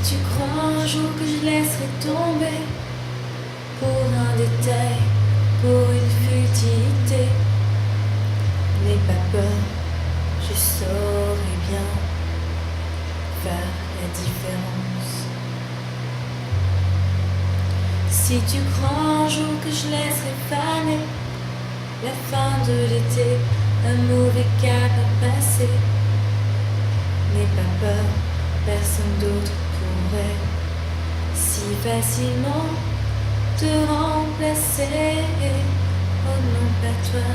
tu crois un jour que je laisserai tomber pour un détail, pour une futilité, n'aie pas peur, je saurai bien faire la différence. Si tu crois un jour que je laisserai faner la fin de l'été, un mauvais cap à passer, n'aie pas peur, personne d'autre pourrait si facilement te remplacer. Oh non, pas toi,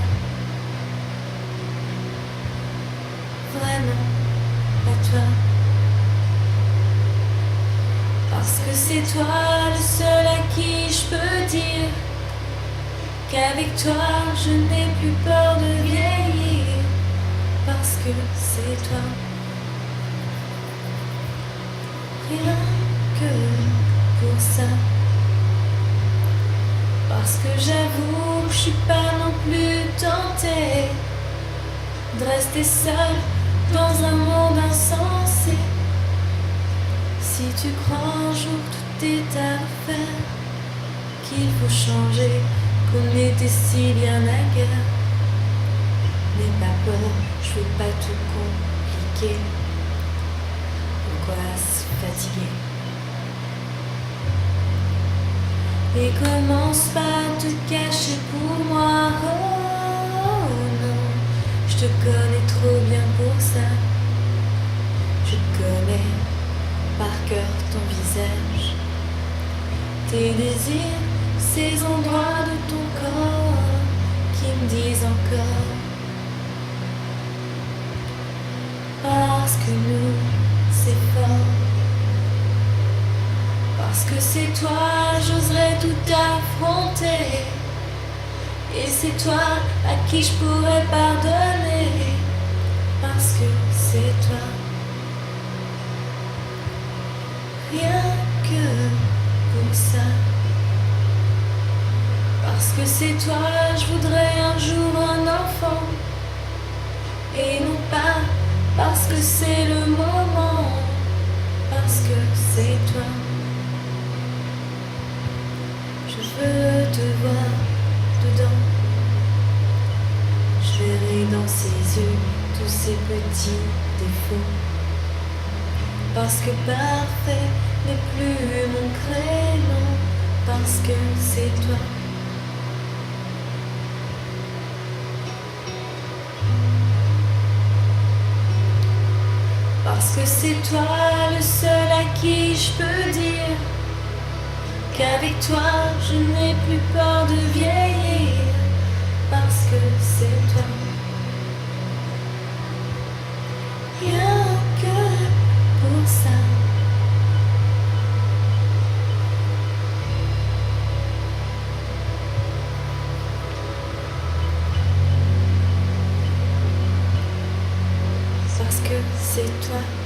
vraiment pas toi, parce que c'est toi le seul à qui je peux dire qu'avec toi je n'ai plus peur de vieillir, parce que c'est toi. Rien que pour ça, parce que j'avoue que je suis pas non plus tentée de rester seule dans un monde insensé. Si tu crois un jour que tout est à refaire, qu'il faut changer, qu'on était si bien naguère, n'aie pas peur, je vais pas tout compliquer. Pourquoi se fatiguer? Et commence pas à te cacher pour moi. Oh non, je te connais trop bien pour ça. Je connais par cœur ton visage, tes désirs, ces endroits de ton corps qui me disent encore, parce que nous c'est fort, parce que c'est toi, j'oserais tout affronter, et c'est toi à qui je pourrais pardonner, parce que c'est toi. Rien que pour ça, parce que c'est toi, je voudrais un jour un enfant, et non pas parce que c'est le moment, parce que c'est toi. Je veux te voir dedans, je verrai dans ses yeux tous ces petits défauts, parce que parfait n'est plus mon créneau, parce que c'est toi. Parce que c'est toi le seul à qui je peux dire qu'avec toi je n'ai plus peur de vieillir, parce que c'est toi. Rien que pour ça. Parce que c'est toi.